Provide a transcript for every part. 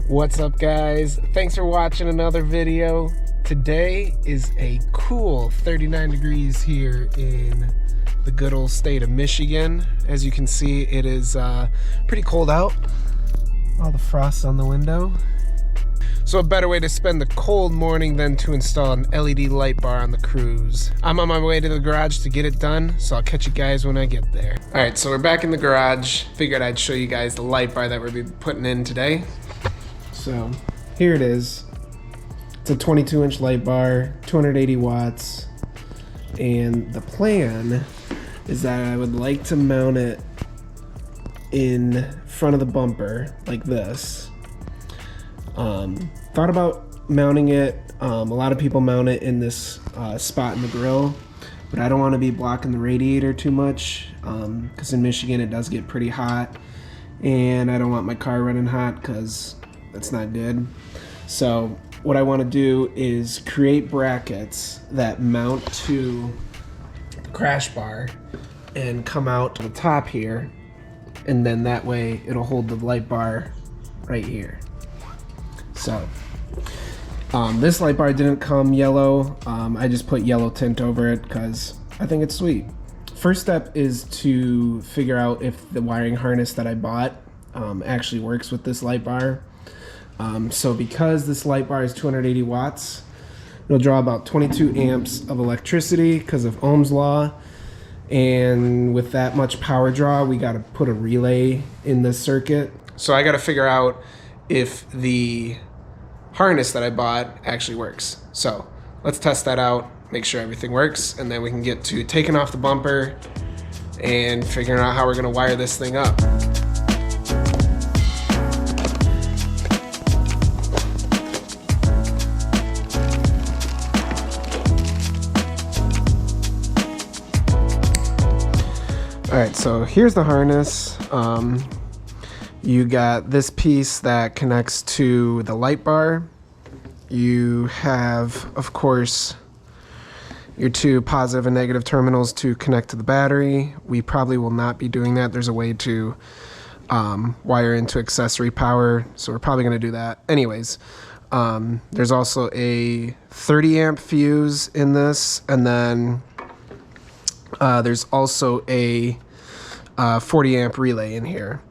What's up, guys? Thanks for watching another video. Today is a cool 39 degrees here in the good old state of Michigan. As you can see, it is pretty cold out. All the frost on the window. So a better way to spend the cold morning than to install an LED light bar on the Cruze. I'm on my way to the garage to get it done, so I'll catch you guys when I get there. All right, so we're back in the garage. Figured I'd show you guys the light bar that we'll be putting in today. So here it is. It's a 22-inch light bar, 280 watts. And the plan is that I would like to mount it in front of the bumper like this. Thought about mounting it. A lot of people mount it in this spot in the grill, but I don't want to be blocking the radiator too much because in Michigan it does get pretty hot, and I don't want my car running hot because that's not good. So what I want to do is create brackets that mount to the crash bar and come out to the top here, and then that way it'll hold the light bar right here. So this light bar didn't come yellow. I just put yellow tint over it because I think it's sweet. First step is to figure out if the wiring harness that I bought actually works with this light bar. So because this light bar is 280 watts, it'll draw about 22 amps of electricity because of Ohm's law. And with that much power draw, we got to put a relay in this circuit. So I got to figure out if the harness that I bought actually works. So let's test that out, make sure everything works, and then we can get to taking off the bumper and figuring out how we're gonna wire this thing up. All right, so here's the harness. You got this piece that connects to the light bar. You have, of course, your two positive and negative terminals to connect to the battery. We probably will not be doing that. There's a way to wire into accessory power, so we're probably gonna do that. Anyways, there's also a 30 amp fuse in this, and then there's also a 40 amp relay in here.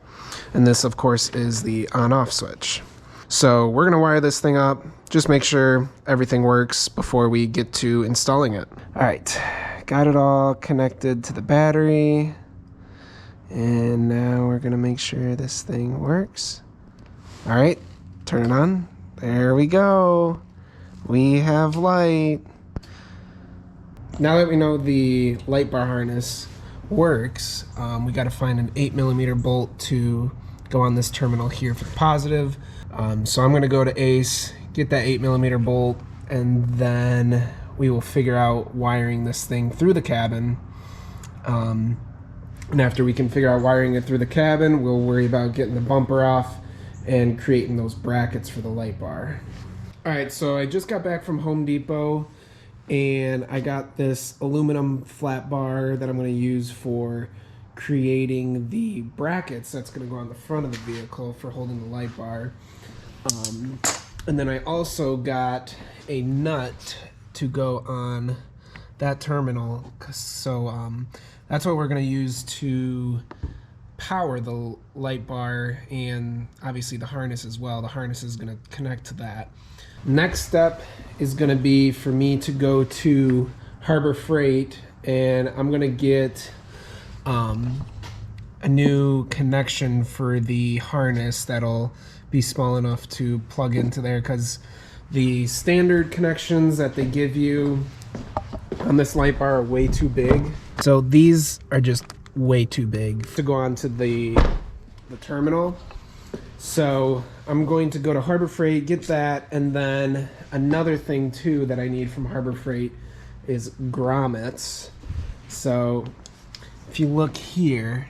And this, of course, is the on-off switch. So we're gonna wire this thing up, just make sure everything works before we get to installing it. All right, got it all connected to the battery. And now we're gonna make sure this thing works. All right, turn it on. There we go. We have light. Now that we know the light bar harness works, we got to find an 8mm bolt to go on this terminal here for the positive. So I'm going to go to Ace, get that 8mm bolt, and then we will figure out wiring this thing through the cabin. And after we can figure out wiring it through the cabin, we'll worry about getting the bumper off and creating those brackets for the light bar. All right, so I just got back from Home Depot, and I got this aluminum flat bar that I'm going to use for creating the brackets that's going to go on the front of the vehicle for holding the light bar. And then I also got a nut to go on that terminal. So that's what we're going to use to power the light bar, and obviously the harness as well. The harness is going to connect to that. Next step is going to be for me to go to Harbor Freight, and I'm going to get a new connection for the harness that'll be small enough to plug into there, because the standard connections that they give you on this light bar are way too big. So these are just way too big to go onto the terminal. So I'm going to go to Harbor Freight, get that, and then another thing too that I need from Harbor Freight is grommets. So if you look here,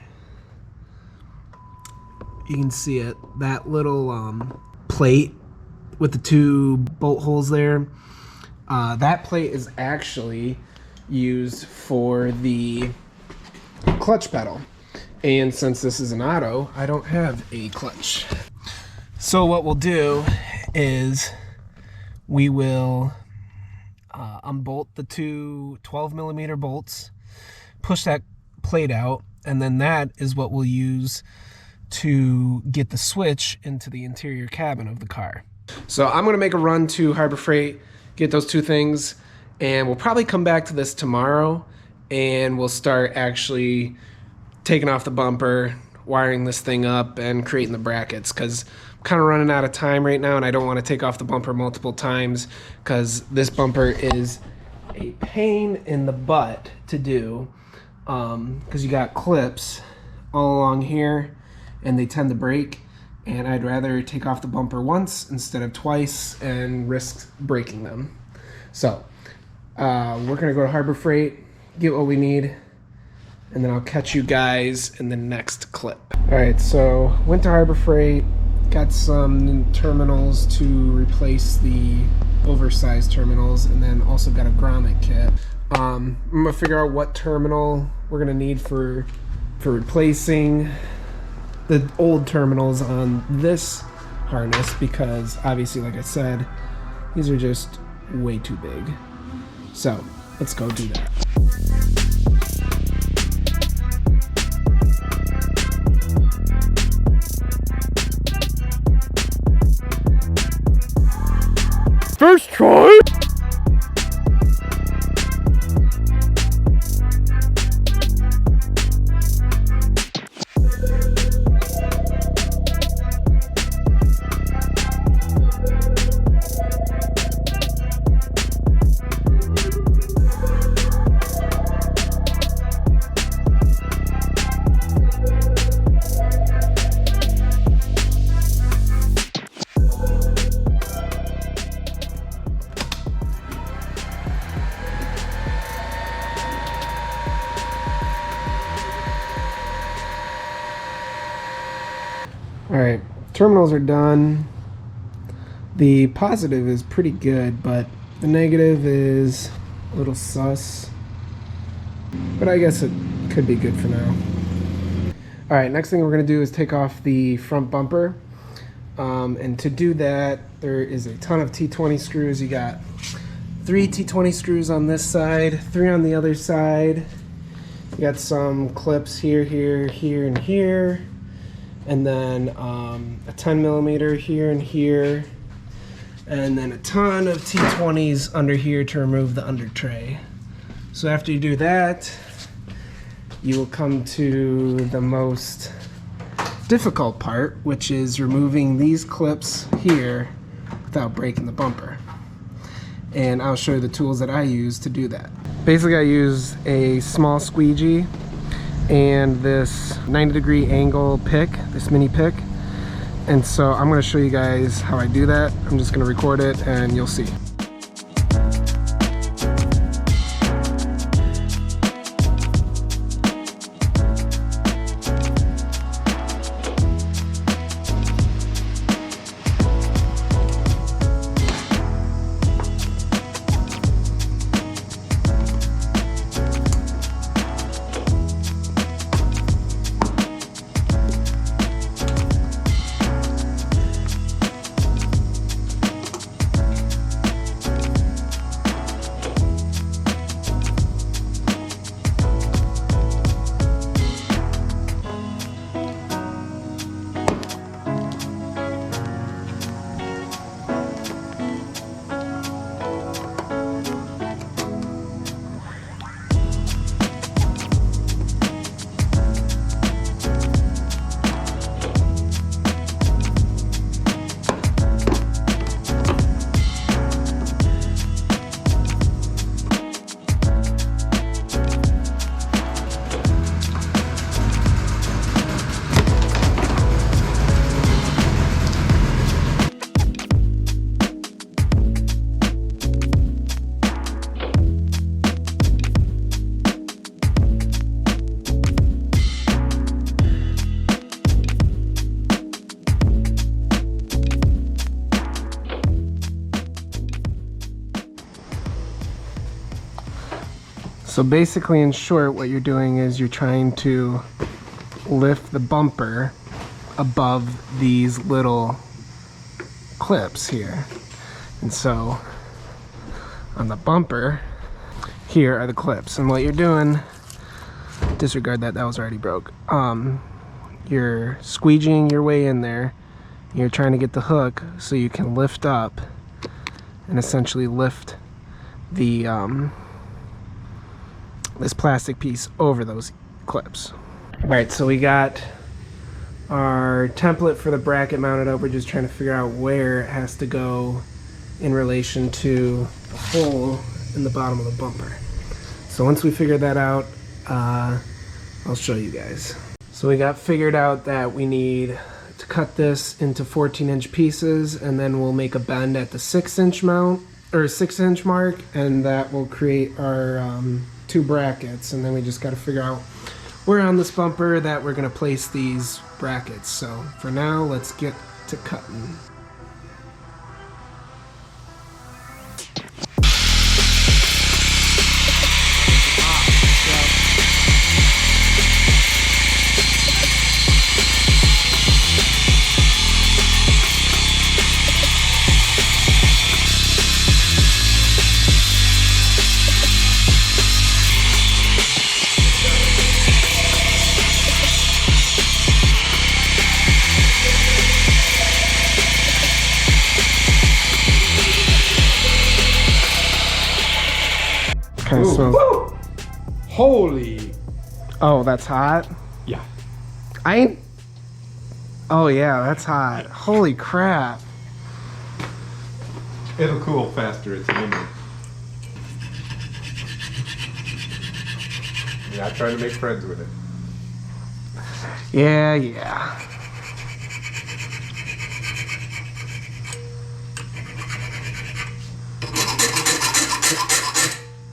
you can see it, that little plate with the two bolt holes there. That plate is actually used for the clutch pedal. And since this is an auto, I don't have a clutch. So what we'll do is we will unbolt the two 12mm bolts, push that plate out, and then that is what we'll use to get the switch into the interior cabin of the car. So I'm gonna make a run to Harbor Freight, get those two things, and we'll probably come back to this tomorrow and we'll start actually taking off the bumper, wiring this thing up, and creating the brackets, because I'm kind of running out of time right now and I don't want to take off the bumper multiple times because this bumper is a pain in the butt to do, because you got clips all along here and they tend to break, and I'd rather take off the bumper once instead of twice and risk breaking them. So we're gonna go to Harbor Freight, get what we need, and then I'll catch you guys in the next clip. All right, so went to Harbor Freight, got some terminals to replace the oversized terminals, and then also got a grommet kit. I'm gonna figure out what terminal we're gonna need for replacing the old terminals on this harness, because obviously, like I said, these are just way too big. So let's go do that. First try. All right, terminals are done. The positive is pretty good, but the negative is a little sus. But I guess it could be good for now. All right, next thing we're gonna do is take off the front bumper. And to do that, there is a ton of T20 screws. You got 3 T20 screws on this side, 3 on the other side. You got some clips here, here, here, and here. And then a 10mm here and here, and then a ton of T20s under here to remove the under tray. So after you do that, you will come to the most difficult part, which is removing these clips here without breaking the bumper. And I'll show you the tools that I use to do that. Basically, I use a small squeegee and this 90-degree angle pick, this mini pick. And so I'm going to show you guys how I do that. I'm just going to record it and you'll see. So basically, in short, what you're doing is you're trying to lift the bumper above these little clips here. And so on the bumper, here are the clips. And what you're doing, disregard that, that was already broke. You're squeegeeing your way in there. You're trying to get the hook so you can lift up and essentially lift the this plastic piece over those clips. All right, so we got our template for the bracket mounted up. We're just trying to figure out where it has to go in relation to the hole in the bottom of the bumper. So once we figure that out, I'll show you guys. So we got figured out that we need to cut this into 14-inch pieces, and then we'll make a bend at the 6-inch mount or 6-inch mark, and that will create our 2 brackets. And then we just got to figure out where on this bumper that we're going to place these brackets. So for now, let's get to cutting. Kind of smells. Woo! Holy. Oh, that's hot? Yeah. I ain't. Oh, yeah, that's hot. Holy crap. It'll cool faster, it's aluminum. Yeah, I try to make friends with it. Yeah, yeah.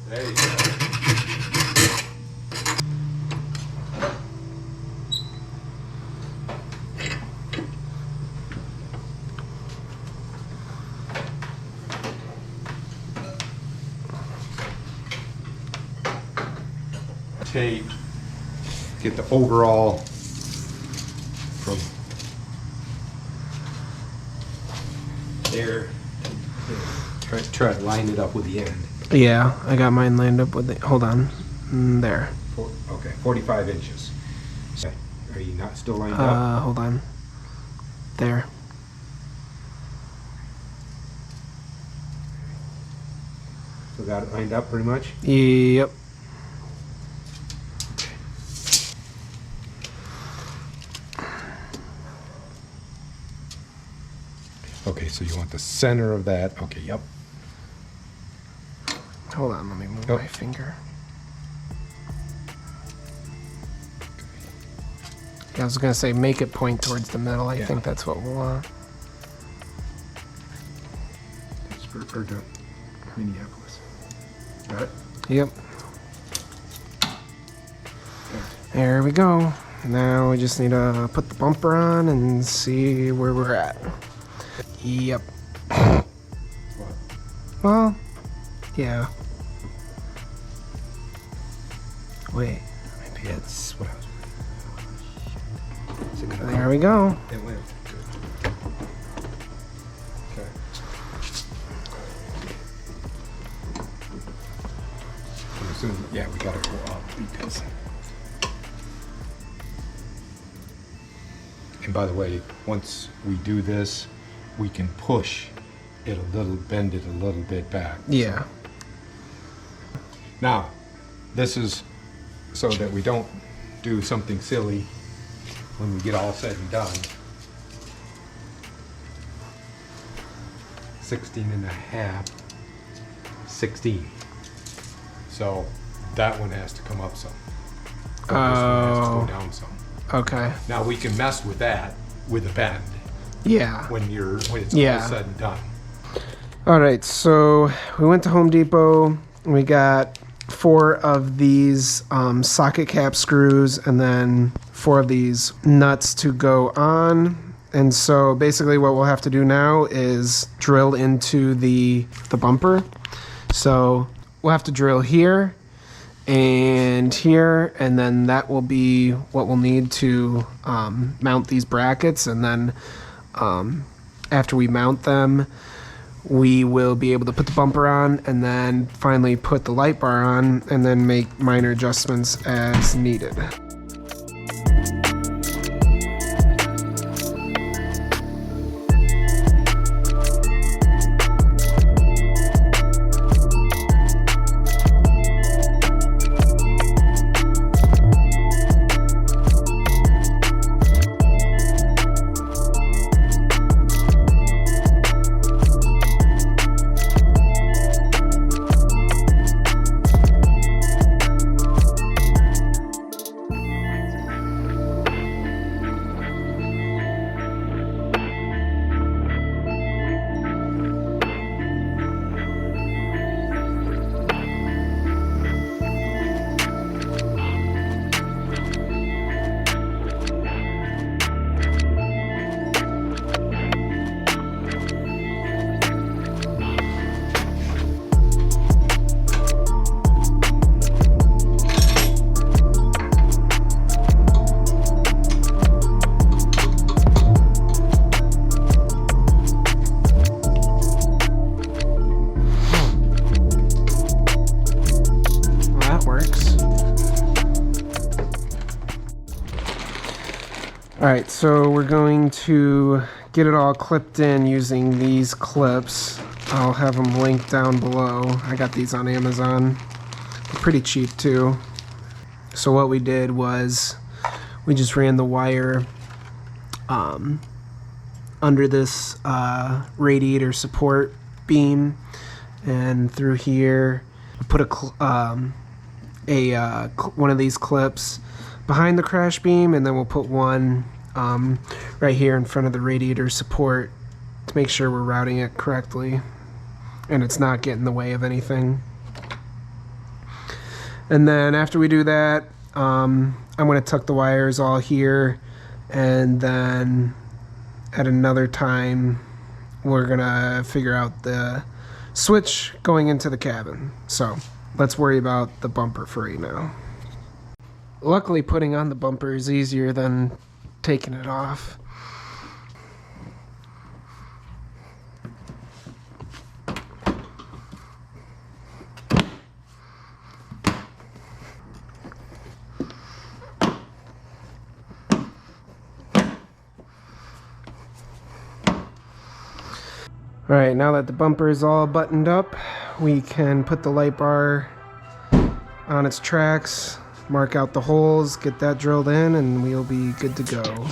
There you go. Tape. Get the overall from there. Try to line it up with the end. Yeah, I got mine lined up with the. Hold on. There. Okay, 45 inches. Okay. Are you not still lined up? Hold on. There. So got it lined up pretty much? Yep. Okay, so you want the center of that. Okay, yep. Hold on, let me move my finger. Yeah, I was gonna say make it point towards the middle. I think that's what we'll want. Or to Minneapolis. Got it? Yep. There we go. Now we just need to put the bumper on and see where we're at. Yep. Well, yeah. Wait, maybe it's what I was. There we go. It went. Good. Okay. I'm assuming, yeah, we gotta go up because. And by the way, once we do this, we can push it a little, bend it a little bit back. Yeah. Now, this is so that we don't do something silly when we get all said and done. 16 and a half, 16. So that one has to come up some. But this one has to go down some. Okay. Now we can mess with that with a bend. Yeah. When it's all said and done. All right, so we went to Home Depot. We got 4 of these socket cap screws and then 4 of these nuts to go on. And so basically what we'll have to do now is drill into the bumper. So we'll have to drill here and here, and then that will be what we'll need to mount these brackets. And then after we mount them, we will be able to put the bumper on and then finally put the light bar on and then make minor adjustments as needed. Alright, so we're going to get it all clipped in using these clips. I'll have them linked down below. I got these on Amazon. They're pretty cheap too. So what we did was we just ran the wire under this radiator support beam, and through here put one of these clips behind the crash beam, and then we'll put one right here in front of the radiator support to make sure we're routing it correctly and it's not getting in the way of anything. And then after we do that, I'm going to tuck the wires all here, and then at another time we're going to figure out the switch going into the cabin. So let's worry about the bumper for right now. Luckily, putting on the bumper is easier than taking it off. Alright, now that the bumper is all buttoned up, we can put the light bar on its tracks, mark out the holes, get that drilled in, and we'll be good to go.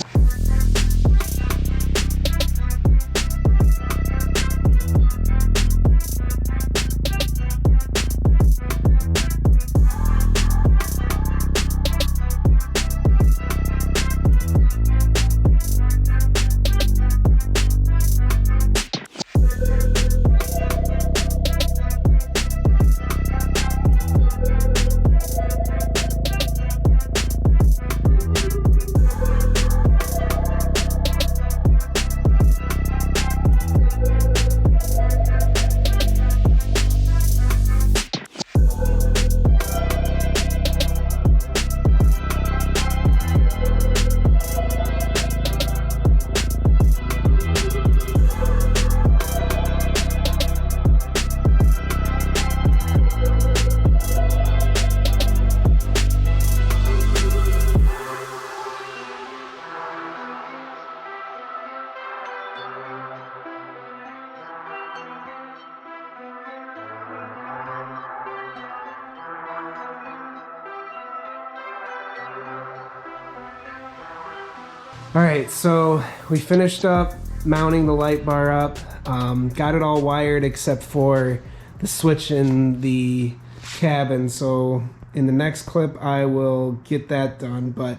Alright, so we finished up mounting the light bar up, got it all wired except for the switch in the cabin, so in the next clip I will get that done, but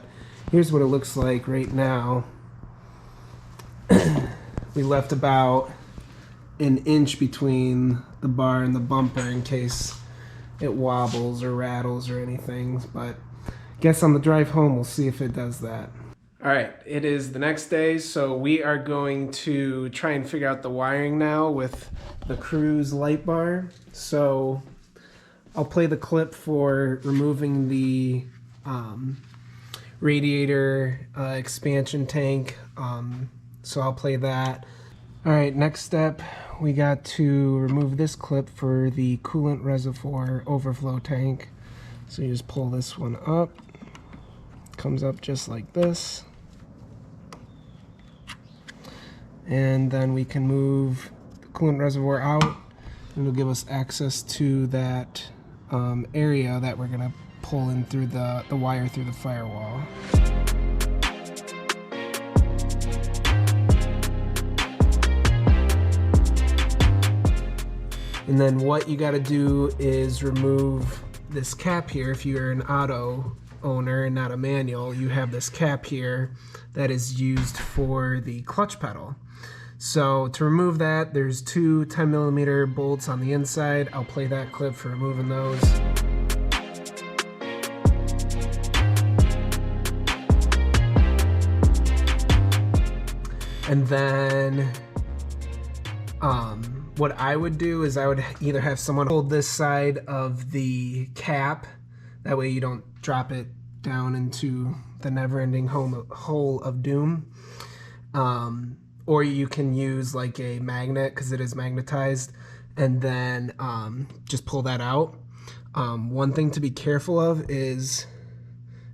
here's what it looks like right now. We left about an inch between the bar and the bumper in case it wobbles or rattles or anything, but I guess on the drive home we'll see if it does that. Alright, it is the next day, so we are going to try and figure out the wiring now with the Cruze light bar. So I'll play the clip for removing the radiator expansion tank. So I'll play that. All right, next step, we got to remove this clip for the coolant reservoir overflow tank. So you just pull this one up, comes up just like this. And then we can move the coolant reservoir out, and it'll give us access to that area that we're gonna pull in through the wire through the firewall. And then what you got to do is remove this cap here. If you're an auto owner and not a manual, you have this cap here that is used for the clutch pedal. So to remove that, there's two 10mm bolts on the inside. I'll play that clip for removing those. And then what I would do is I would either have someone hold this side of the cap, that way you don't drop it down into the never-ending hole of doom, or you can use like a magnet because it is magnetized, and then just pull that out. One thing to be careful of is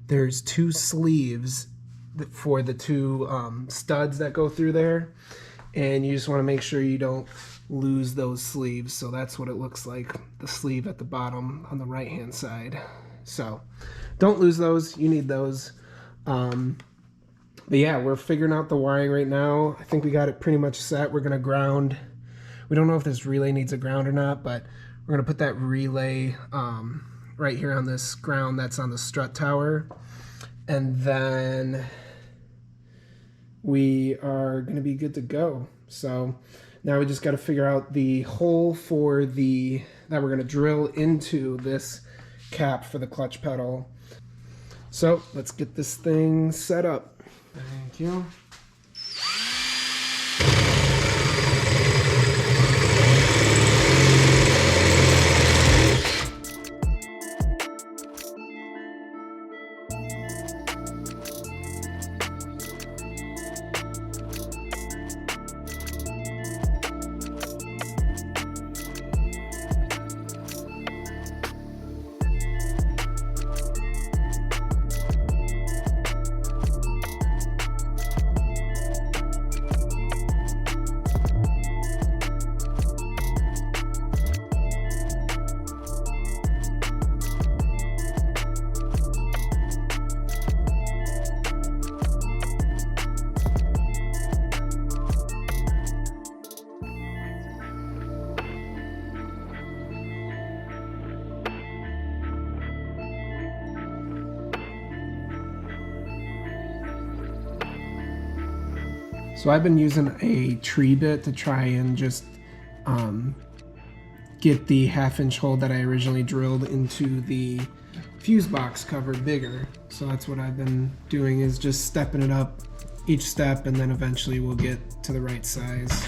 there's two sleeves for the two studs that go through there, and you just want to make sure you don't lose those sleeves. So that's what it looks like, the sleeve at the bottom on the right hand side. So don't lose those, you need those. But yeah, we're figuring out the wiring right now. I think we got it pretty much set. We're gonna ground. We don't know if this relay needs a ground or not, but we're gonna put that relay right here on this ground that's on the strut tower. And then we are gonna be good to go. So now we just got to figure out the hole for that we're going to drill into this cap for the clutch pedal. So let's get this thing set up. Thank you. So I've been using a tree bit to try and just get the 1/2-inch hole that I originally drilled into the fuse box cover bigger. So that's what I've been doing, is just stepping it up each step, and then eventually we'll get to the right size.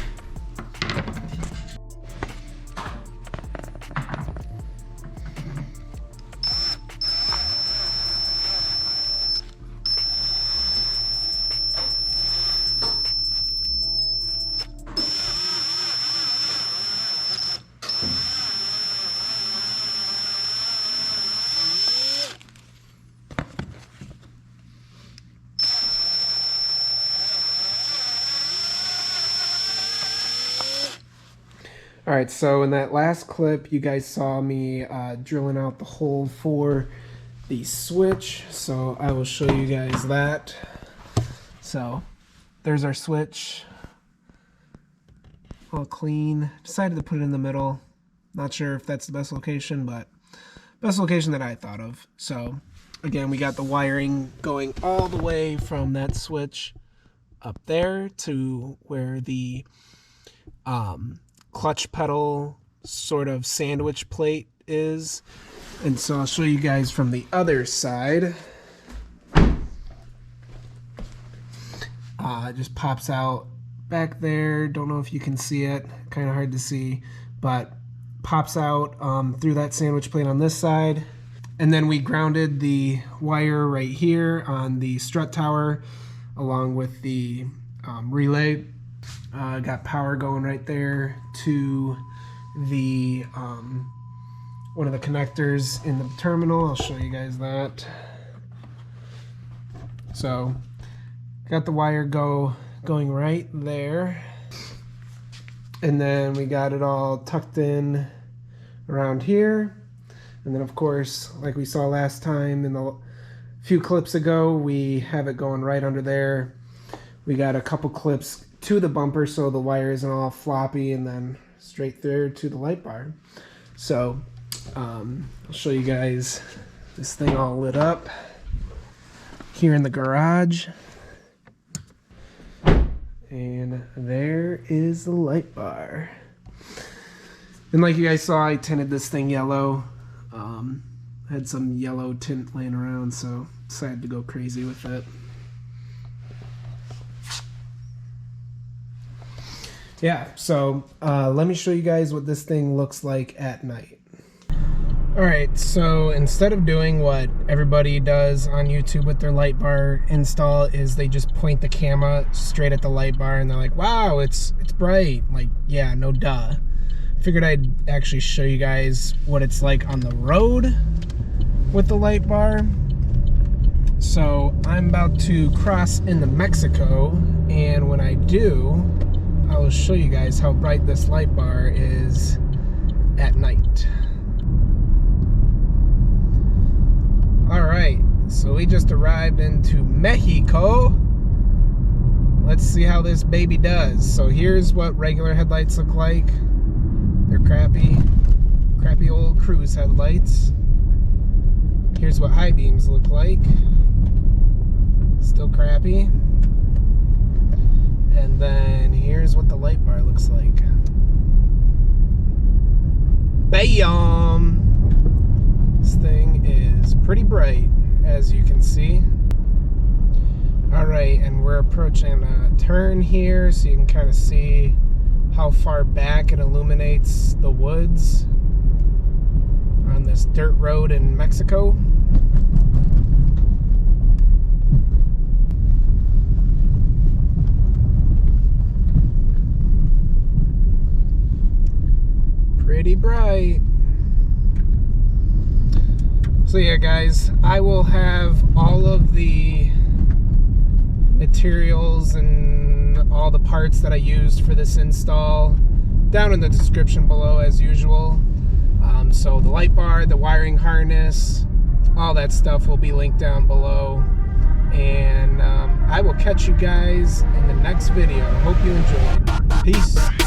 All right, so in that last clip, you guys saw me drilling out the hole for the switch. So I will show you guys that. So there's our switch, all clean. Decided to put it in the middle. Not sure if that's the best location, but best location that I thought of. So again, we got the wiring going all the way from that switch up there to where the clutch pedal sort of sandwich plate is. And so I'll show you guys from the other side. It just pops out back there. Don't know if you can see it, kind of hard to see, but pops out through that sandwich plate on this side. And then we grounded the wire right here on the strut tower along with the relay. Got power going right there to the one of the connectors in the terminal. I'll show you guys that. So got the wire going right there, and then we got it all tucked in around here. And then of course, like we saw last time in the few clips ago, we have it going right under there. We got a couple clips to the bumper so the wire isn't all floppy, and then straight there to the light bar. So I'll show you guys this thing all lit up here in the garage. And there is the light bar. And like you guys saw, I tinted this thing yellow. Had some yellow tint laying around, so decided to go crazy with it. Yeah, so let me show you guys what this thing looks like at night. Alright, so instead of doing what everybody does on YouTube with their light bar install, is they just point the camera straight at the light bar and they're like, wow, it's bright. Like, yeah, no duh. Figured I'd actually show you guys what it's like on the road with the light bar. So I'm about to cross into Mexico, and when I do, I will show you guys how bright this light bar is at night. Alright, so we just arrived into Mexico. Let's see how this baby does. So here's what regular headlights look like. They're crappy old Cruze headlights. Here's what high beams look like. Still crappy. And then here's what the light bar looks like. Bam! This thing is pretty bright, as you can see. Alright, and we're approaching a turn here, so you can kind of see how far back it illuminates the woods on this dirt road in Mexico. Pretty bright. So yeah, guys, I will have all of the materials and all the parts that I used for this install down in the description below as usual. So the light bar, the wiring harness, all that stuff will be linked down below. And I will catch you guys in the next video. Hope you enjoyed. Peace.